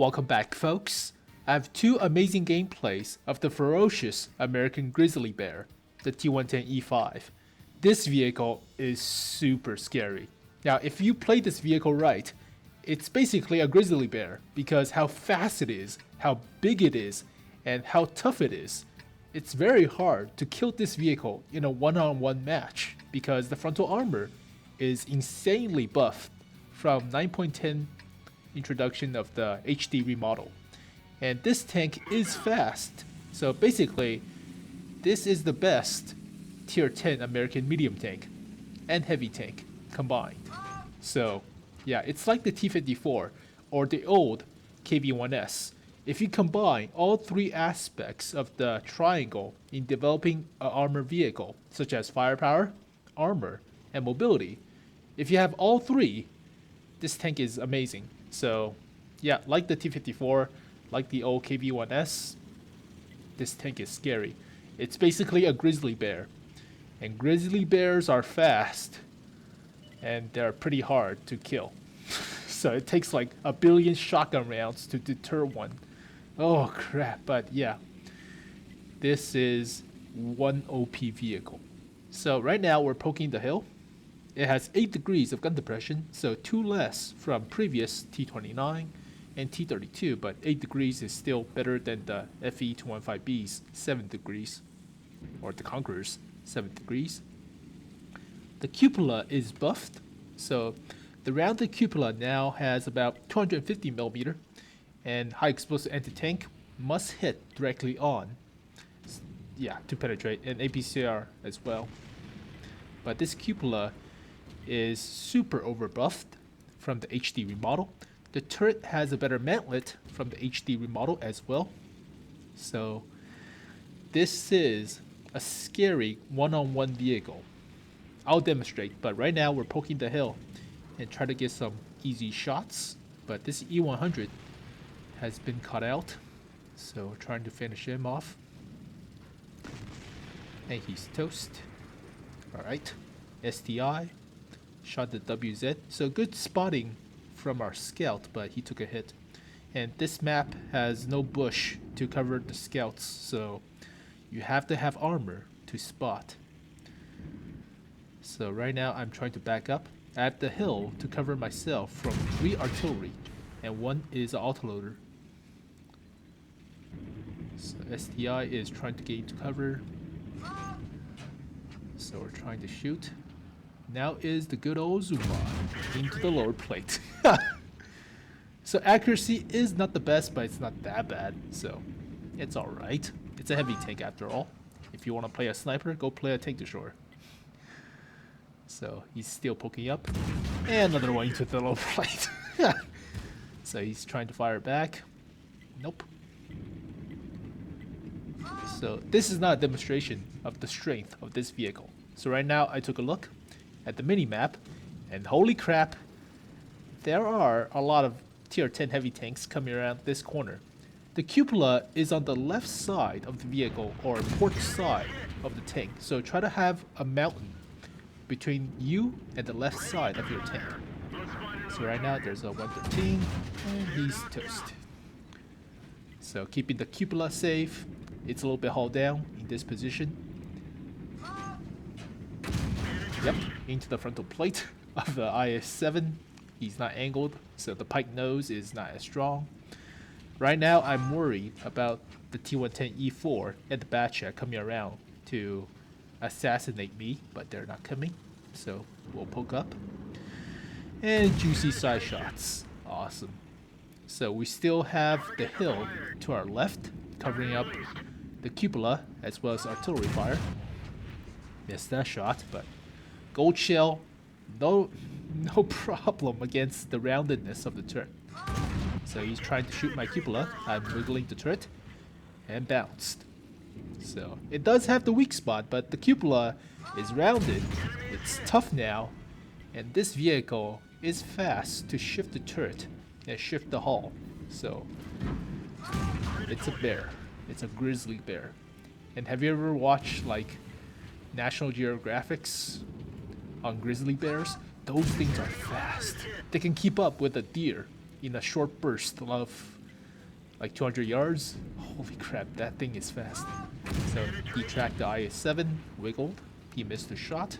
Welcome back, folks. I have two amazing gameplays of the ferocious American grizzly bear, the T110E5. This vehicle is super scary. Now, if you play this vehicle right, it's basically a grizzly bear because how fast it is, how big it is, and how tough it is. It's very hard to kill this vehicle in a one-on-one match because the frontal armor is insanely buffed from 9.10 introduction of the HD remodel. And this tank is fast, so basically this is the best tier 10 American medium tank and heavy tank combined. So yeah, it's like the T54 or the old KV-1S. If you combine all three aspects of the triangle in developing an armored vehicle, such as firepower, armor, and mobility, if you have all three, this tank is amazing. So yeah, like the T54, like the old KV-1S, this tank is scary. It's basically a grizzly bear. And grizzly bears are fast, and they're pretty hard to kill. So it takes like a billion shotgun rounds to deter one. Oh crap, but yeah. This is one OP vehicle. So right now we're poking the hill. It has 8 degrees of gun depression, so 2 less from previous T29 and T32, but 8 degrees is still better than the FE215B's 7 degrees, or the Conqueror's 7 degrees. The cupola is buffed, so the rounded cupola now has about 250 millimeter, and high explosive anti-tank must hit directly on, yeah, to penetrate, and APCR as well. But this cupola is super overbuffed from the HD remodel. The turret has a better mantlet from the HD remodel as well. So this is a scary one-on-one vehicle. I'll demonstrate, but right now we're poking the hill and try to get some easy shots. But this E100 has been cut out, so we're trying to finish him off. And he's toast. Alright, STI. Shot the WZ, so good spotting from our scout, but he took a hit. And this map has no bush to cover the scouts, so you have to have armor to spot. So right now I'm trying to back up. I have the hill to cover myself from 3 artillery, and 1 is an autoloader. So STI is trying to get into cover. So we're trying to shoot. Now is the good old Zuma into the lower plate. So accuracy is not the best, but it's not that bad, so it's alright. It's a heavy tank after all. If you want to play a sniper, go play a tank du jour. So he's still poking up. And another one into the lower plate. So he's trying to fire back. Nope. So this is not a demonstration of the strength of this vehicle. So right now I took a look at the mini-map, and holy crap, there are a lot of tier 10 heavy tanks coming around this corner. The cupola is on the left side of the vehicle, or port side of the tank, so try to have a mountain between you and the left side of your tank. So right now there's a 113, and he's toast. So keeping the cupola safe, it's a little bit hauled down in this position. Yep, into the frontal plate of the IS-7. He's not angled, so the pike nose is not as strong. Right now, I'm worried about the T110E4 and the Batchat coming around to assassinate me, but they're not coming, so we'll poke up. And juicy side shots. Awesome. So we still have the hill to our left, covering up the cupola as well as artillery fire. Missed that shot, but gold shell, no problem against the roundedness of the turret. So he's trying to shoot my cupola. I'm wiggling the turret and bounced. So it does have the weak spot, but the cupola is rounded. It's tough now, and this vehicle is fast to shift the turret and shift the hull. So it's a bear. It's a grizzly bear. And have you ever watched like National Geographics on grizzly bears? Those things are fast. They can keep up with a deer in a short burst of like 200 yards. Holy crap, that thing is fast. So he tracked the IS-7, wiggled, he missed the shot.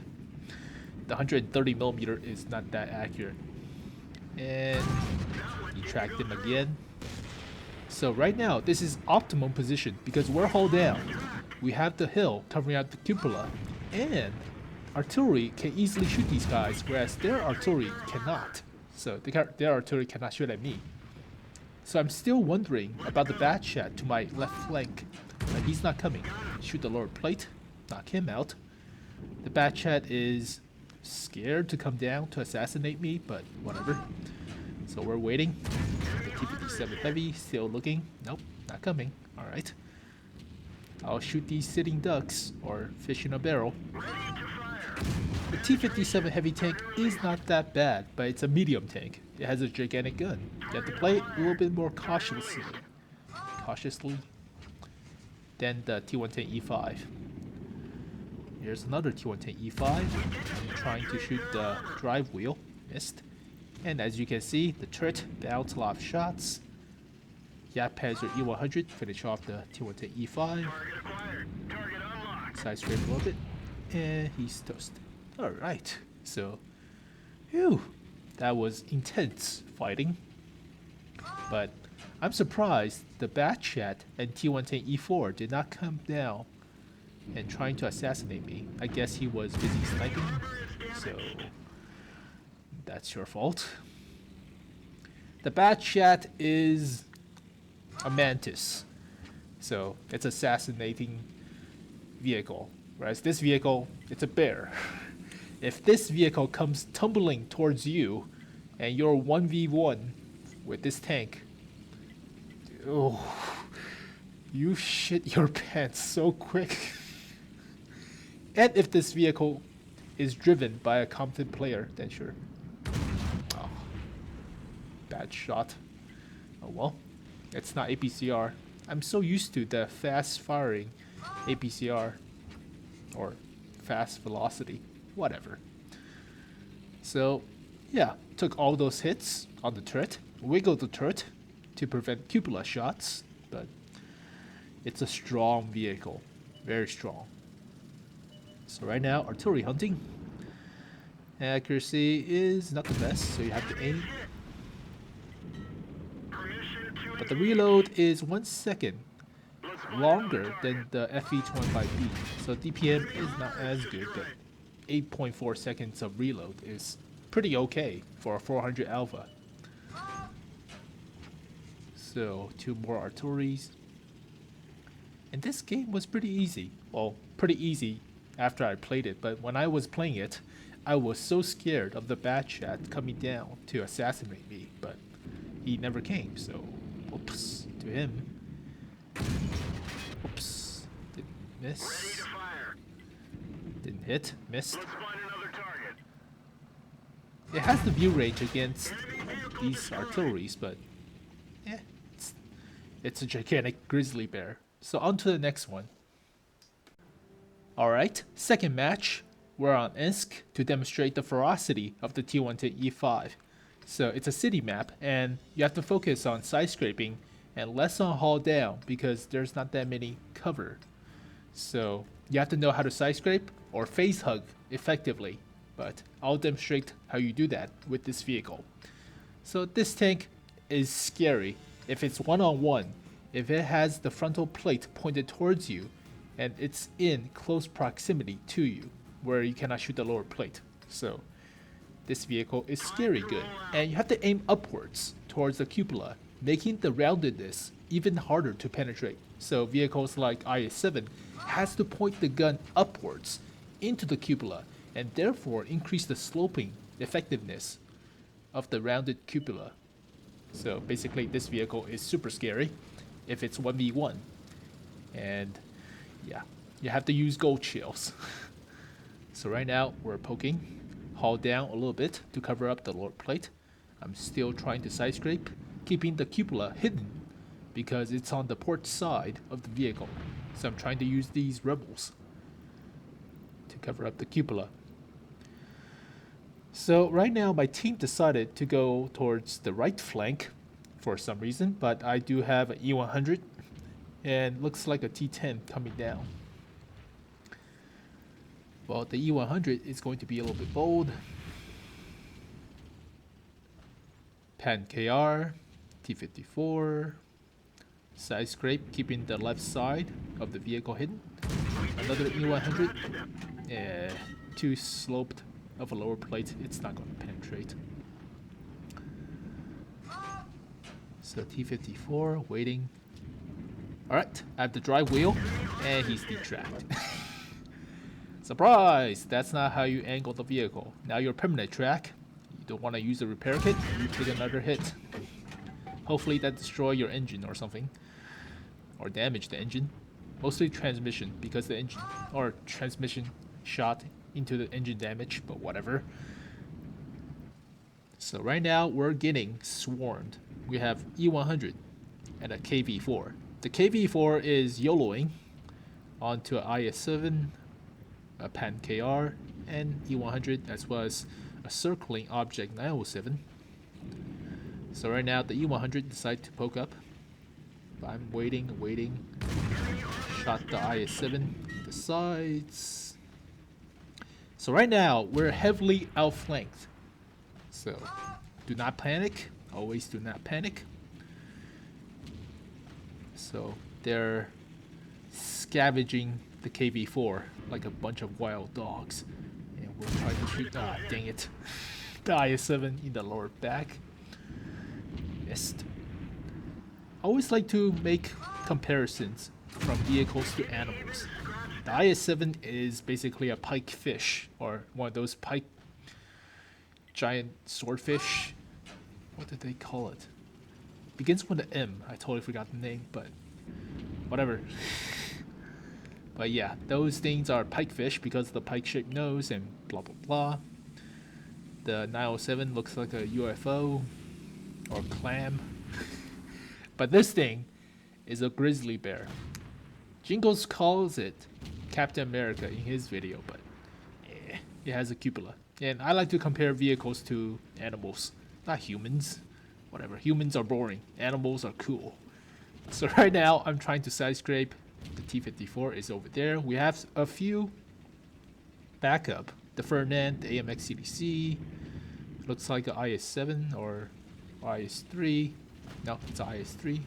The 130mm is not that accurate. And he tracked him again. So right now, this is optimum position because we're hull down. We have the hill covering out the cupola, and artillery can easily shoot these guys, whereas their artillery cannot. So their artillery cannot shoot at me. So I'm still wondering about the Bat Chat to my left flank. But he's not coming. Shoot the lower plate, knock him out. The Bat Chat is scared to come down to assassinate me, but whatever. So we're waiting. The T-57 Heavy still looking. Nope, not coming. Alright. I'll shoot these sitting ducks, or fish in a barrel. The T-57 Heavy tank is not that bad, but it's a medium tank. It has a gigantic gun. You have to play it a little bit more cautiously than the T-110E5. Here's another T-110E5. I'm trying to shoot the drive wheel. Missed. And as you can see, the turret bounced a lot of shots. Yak Panzer E100 finish off the T-110E5. Side scrape a little bit. And he's toast. Alright, so phew, that was intense fighting. But I'm surprised the Bat Chat and T-110E4 did not come down and trying to assassinate me. I guess he was busy sniping, so that's your fault. The Bat Chat is a mantis, so it's assassinating vehicle, whereas this vehicle, it's a bear. If this vehicle comes tumbling towards you and you're 1v1 with this tank, oh, you shit your pants so quick. And if this vehicle is driven by a competent player, then sure. Oh, bad shot. Oh well, it's not APCR. I'm so used to the fast firing APCR or fast velocity, whatever. So yeah, took all those hits on the turret, wiggled the turret to prevent cupola shots, but it's a strong vehicle, very strong. So right now, artillery hunting. Accuracy is not the best, so you have to aim. But the reload is 1 second longer than the FV25B, so DPM is not as good, but 8.4 seconds of reload is pretty okay for a 400 Alpha. So 2 more artilleries. And this game was pretty easy. Well, pretty easy after I played it, but when I was playing it, I was so scared of the Bat Chat coming down to assassinate me, but he never came, so whoops to him. Whoops. Didn't miss. Didn't hit. Missed. It has the view range against these artilleries, but yeah, it's a gigantic grizzly bear. So on to the next one. Alright, second match. We're on Ensk to demonstrate the ferocity of the T-110E5. So it's a city map, and you have to focus on side scraping and less on hull down because there's not that many cover. So you have to know how to side scrape or face hug effectively, but I'll demonstrate how you do that with this vehicle. So this tank is scary if it's one-on-one, if it has the frontal plate pointed towards you and it's in close proximity to you where you cannot shoot the lower plate. So this vehicle is scary good, and you have to aim upwards towards the cupola, making the roundedness even harder to penetrate. So vehicles like IS-7 has to point the gun upwards into the cupola and therefore increase the sloping effectiveness of the rounded cupola. So basically this vehicle is super scary if it's 1v1. And yeah, you have to use gold shields. So right now we're poking, haul down a little bit to cover up the lower plate. I'm still trying to side scrape, keeping the cupola hidden because it's on the port side of the vehicle. So I'm trying to use these rebels to cover up the cupola. So right now my team decided to go towards the right flank, for some reason, but I do have an E100 and looks like a T10 coming down. Well, the E100 is going to be a little bit bold. Pan KR, T54, side scrape keeping the left side of the vehicle hidden. Another E100, too sloped of a lower plate, it's not going to penetrate. So T54 waiting. Alright, I have the drive wheel, and he's detracked. Surprise! That's not how you angle the vehicle. Now you're permanent track. You don't want to use a repair kit, you take another hit. Hopefully that destroy your engine or something. Or damage the engine. Mostly transmission, because the engine or transmission shot into the engine damage, but whatever. So right now we're getting swarmed. We have E100 and a KV4. The KV4 is YOLOing onto an IS-7, a Pan KR, and E100, as well as a circling object 907. So right now the E100 decided to poke up. But I'm waiting. Shot the IS-7, the sides. So right now we're heavily outflanked. So do not panic. Always do not panic. So they're scavenging the KV4 like a bunch of wild dogs. And we'll try to shoot. Ah, dang it. The IS-7 in the lower back. Missed. I always like to make comparisons from vehicles to animals. The IS-7 is basically a pike fish, or one of those pike giant swordfish. What did they call it? Begins with an M. I totally forgot the name, but whatever. But yeah, those things are pikefish because of the pike-shaped nose and blah blah blah. The 907 looks like a UFO or clam. But this thing is a grizzly bear. Jingles calls it Captain America in his video, but it has a cupola. And I like to compare vehicles to animals, not humans. Whatever, humans are boring, animals are cool. So right now I'm trying to side scrape. The T54 is over there. We have a few backup. The Ferdinand, the AMX CDC, looks like an IS-7 or IS-3. No, it's an IS-3.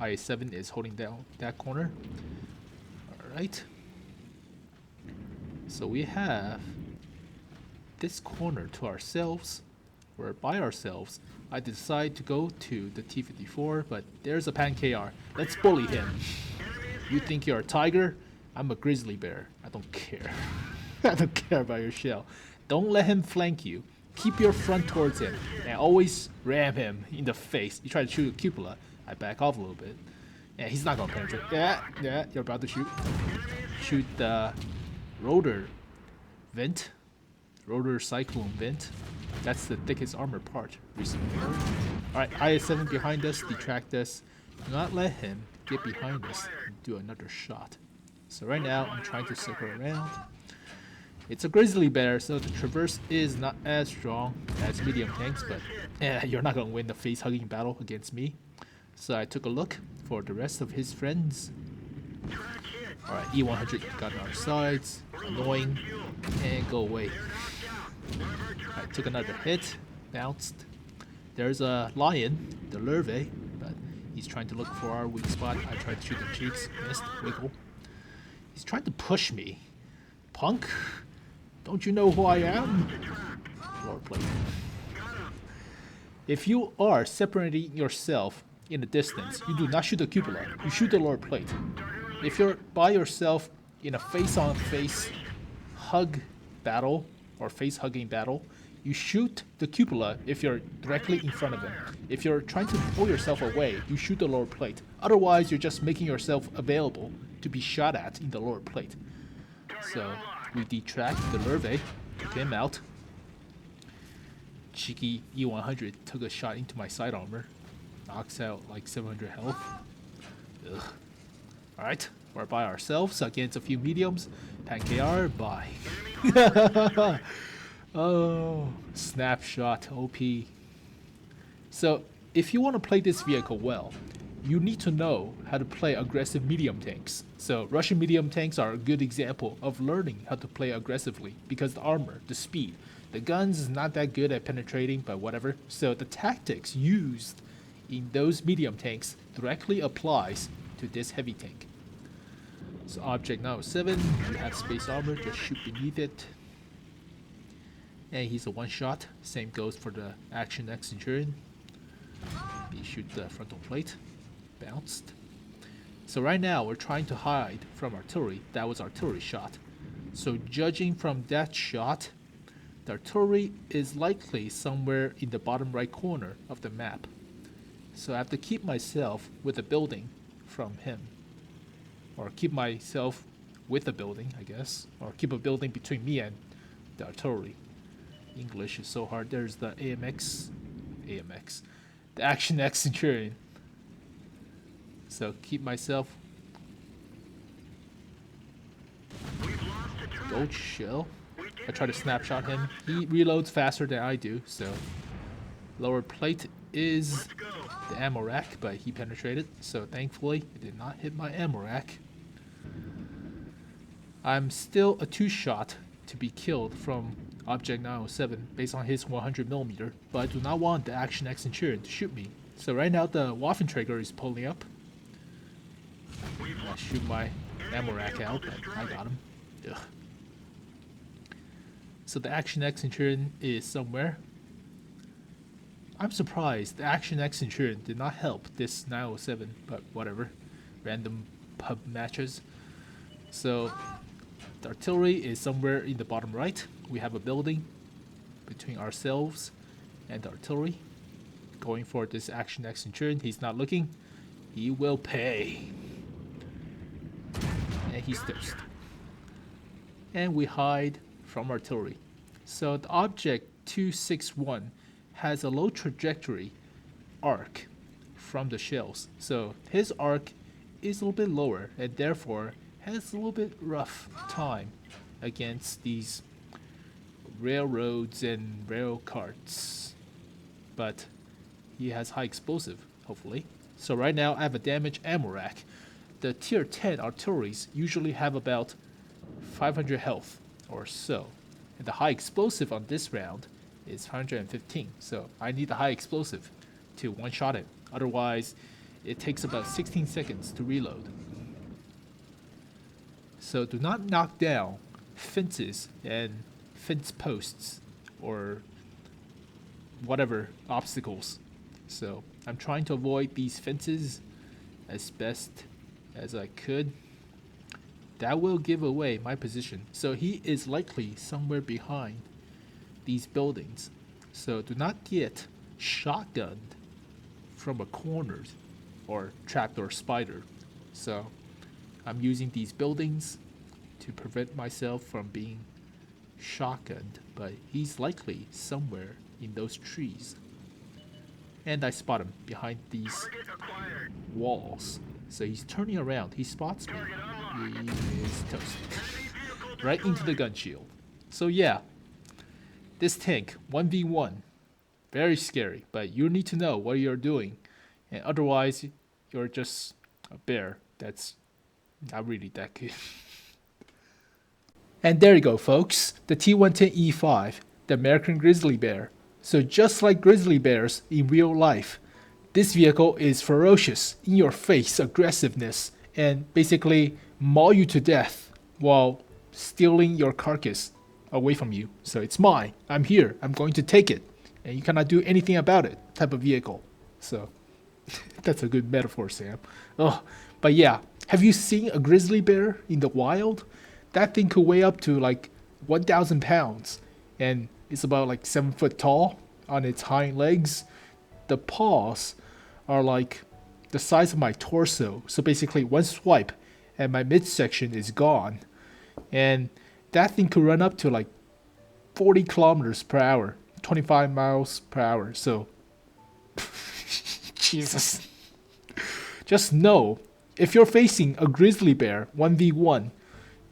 IS-7 is holding down that corner. Alright. So we have this corner to ourselves. We're by ourselves. I decide to go to the T54, but there's a Pan KR. Let's bully him. You think you're a tiger? I'm a grizzly bear. I don't care. I don't care about your shell. Don't let him flank you. Keep your front towards him and always ram him in the face. You try to shoot a cupola, I back off a little bit. Yeah, he's not gonna penetrate. Yeah, you're about to shoot. Shoot the rotor vent. Rotor cyclone vent. That's the thickest armor part recently. Alright, IS-7 behind us, detract us. Do not let him get behind us and do another shot. So right now, I'm trying to circle around. It's a grizzly bear, so the traverse is not as strong as medium tanks, but you're not gonna win the face-hugging battle against me. So I took a look for the rest of his friends. Alright, E100 got on our sides, annoying, and go away. I took another hit, bounced. There's a lion, the Lurve, but he's trying to look for our weak spot. I tried to shoot the cheeks, missed, wiggle. He's trying to push me. Punk, don't you know who I am? Lower plate. If you are separating yourself in the distance, you do not shoot the cupola, you shoot the lower plate. If you're by yourself in a face-on-face hug battle, or face-hugging battle, you shoot the cupola if you're directly in front of him. If you're trying to pull yourself away, you shoot the lower plate. Otherwise, you're just making yourself available to be shot at in the lower plate. So, we detract the Lurve, took him out. Cheeky E100 took a shot into my side armor. Knocks out like 700 health. Ugh. Alright, we're by ourselves against a few mediums. Pan KR, bye. Oh, snapshot, OP. So, if you want to play this vehicle well, you need to know how to play aggressive medium tanks. So Russian medium tanks are a good example of learning how to play aggressively because the armor, the speed, the guns is not that good at penetrating, but whatever. So the tactics used in those medium tanks directly applies to this heavy tank. So object 907, you have space armor, just shoot beneath it. And he's a one-shot. Same goes for the Action X Centurion. You shoot the frontal plate. Bounced. So right now we're trying to hide from artillery. That was artillery shot. So judging from that shot, the artillery is likely somewhere in the bottom right corner of the map. So I have to keep myself with a building from him. Or keep myself with a building, I guess. Or keep a building between me and the artillery. English is so hard. There's the AMX. The Action X Centurion. So keep myself. Gold shell. I try to snapshot him. He reloads faster than I do, so lower plate is the ammo rack, but he penetrated, so thankfully it did not hit my ammo rack. I'm still a 2-shot to be killed from Object 907 based on his 100mm, but I do not want the Action X Centurion to shoot me. So right now the Waffenträger is pulling up. I shoot my ammo rack out, but I got him. Ugh. So the Action X Centurion is somewhere. I'm surprised the Action X Centurion did not help this 907, but whatever. Random pub matches. So the artillery is somewhere in the bottom right. We have a building between ourselves and the artillery. Going for this Action X Centurion. He's not looking. He will pay. And he's toast. And we hide from artillery. So the object 261 has a low trajectory arc from the shells. So his arc is a little bit lower and therefore has a little bit rough time against these railroads and rail carts. But he has high explosive, hopefully. So right now I have a damaged ammo rack. The tier 10 artilleries usually have about 500 health or so. And the high explosive on this round is 115. So I need the high explosive to one-shot him. Otherwise, it takes about 16 seconds to reload. So do not knock down fences and fence posts or whatever obstacles. So I'm trying to avoid these fences as best as I could. That will give away my position. So he is likely somewhere behind these buildings. So do not get shotgunned from a corner or trapdoor spider. So I'm using these buildings to prevent myself from being shotgunned, but he's likely somewhere in those trees. And I spot him behind these walls. So he's turning around. He spots me. He is toasted. Right into the gun shield. So yeah, this tank, 1v1, very scary, but you need to know what you're doing. And otherwise, you're just a bear that's not really that good. And there you go, folks. The T110E5, the American Grizzly Bear. So just like grizzly bears in real life, this vehicle is ferocious, in your face aggressiveness, and basically maul you to death while stealing your carcass away from you. So it's mine. I'm here. I'm going to take it. And you cannot do anything about it type of vehicle. So that's a good metaphor, Sam. Oh, but yeah. Have you seen a grizzly bear in the wild? That thing could weigh up to like 1,000 pounds. And it's about like 7 foot tall on its hind legs. The paws are like the size of my torso. So basically one swipe and my midsection is gone. And that thing could run up to like 40 kilometers per hour, 25 miles per hour. So, Jesus. Just know, if you're facing a grizzly bear 1v1,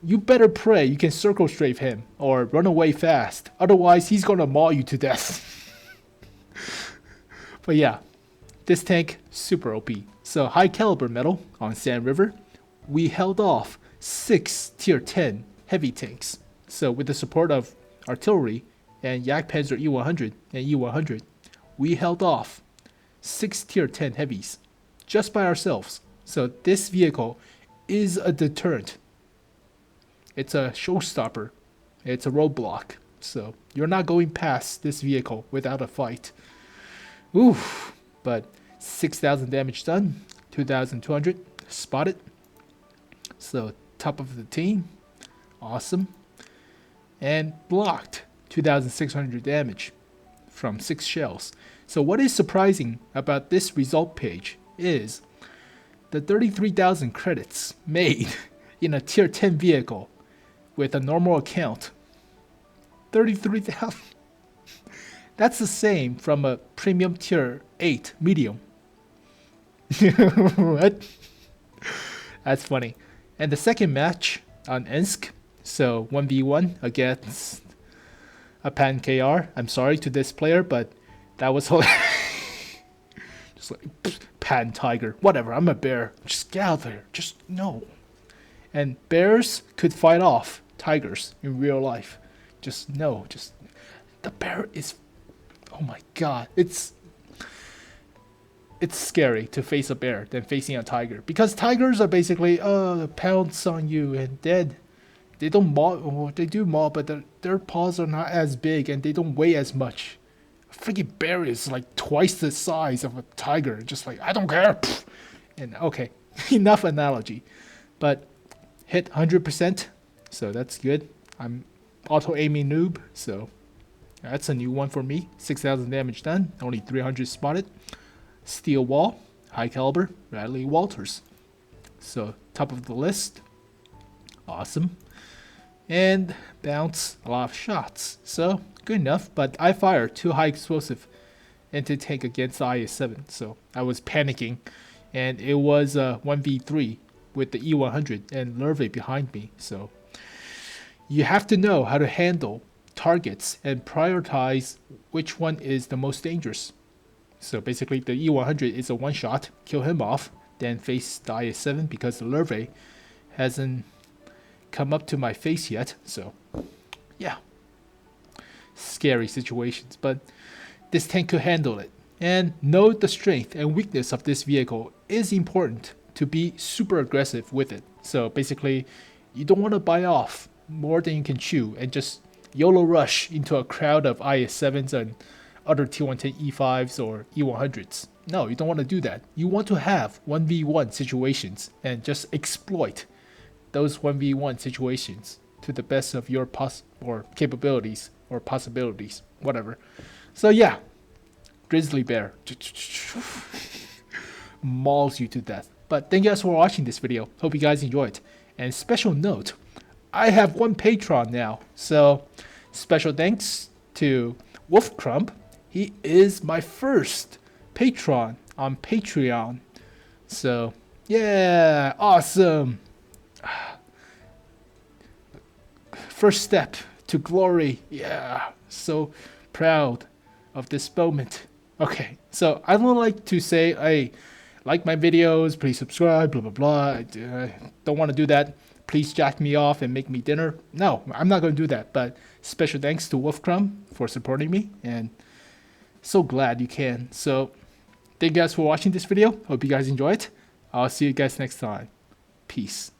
you better pray you can circle strafe him or run away fast. Otherwise, he's gonna maul you to death. But yeah, this tank, super OP. So high caliber metal on Sand River. We held off 6 tier 10 heavy tanks. So with the support of artillery and Jagdpanzer E100 and E100, we held off 6 tier 10 heavies just by ourselves. So this vehicle is a deterrent. It's a showstopper. It's a roadblock. So you're not going past this vehicle without a fight. Oof. But 6,000 damage done, 2,200 spotted. So top of the team, awesome. And blocked 2,600 damage from 6 shells. So what is surprising about this result page is the 33,000 credits made in a tier 10 vehicle with a normal account. 33,000. That's the same from a premium tier 8 medium. What? That's funny. And the second match on Ensk, so 1v1 against a Pan KR. I'm sorry to this player, but that was just like Pan Tiger, whatever. I'm a bear. Just get out there. Just no. And bears could fight off tigers in real life. Just no. Just the bear is. Oh my god, it's scary to face a bear than facing a tiger, because tigers are basically pounce on you and dead. They don't maul, or they do maul, but their paws are not as big and they don't weigh as much. A freaking bear is like twice the size of a tiger. Just like, I don't care. And okay, enough analogy, but hit 100%, so that's good. I'm auto aiming noob, so that's a new one for me. 6,000 damage done, only 300 spotted. Steel wall, high caliber, Bradley Walters. So top of the list, awesome. And bounce a lot of shots, so good enough. But I fired 2 high explosive into tank against the IS-7, so I was panicking, and it was a 1v3 with the E100 and Lurve behind me. So you have to know how to handle targets and prioritize which one is the most dangerous. So basically the E100 is a one shot, kill him off, then face the IS-7 because the Lurve hasn't come up to my face yet. So yeah, scary situations, but this tank could handle it. And know the strength and weakness of this vehicle is important to be super aggressive with it. So basically you don't want to bite off more than you can chew and just YOLO rush into a crowd of IS-7s and other T110 E5s or E100s. No, you don't want to do that. You want to have 1v1 situations and just exploit those 1v1 situations to the best of your capabilities or possibilities, whatever. So yeah, Grizzly Bear mauls you to death. But thank you guys for watching this video. Hope you guys enjoyed. And special note, I have 1 Patreon now, so special thanks to Wolf Crumb. He is my first patron on Patreon. So yeah, awesome. First step to glory. Yeah, so proud of this moment. Okay, so I don't like to say, hey, like my videos, please subscribe, blah blah blah. I don't want to do that. Please jack me off and make me dinner. No, I'm not going to do that. But special thanks to Wolf Crumb for supporting me, and so glad you can. So thank you guys for watching this video. Hope you guys enjoy it. I'll see you guys next time. Peace.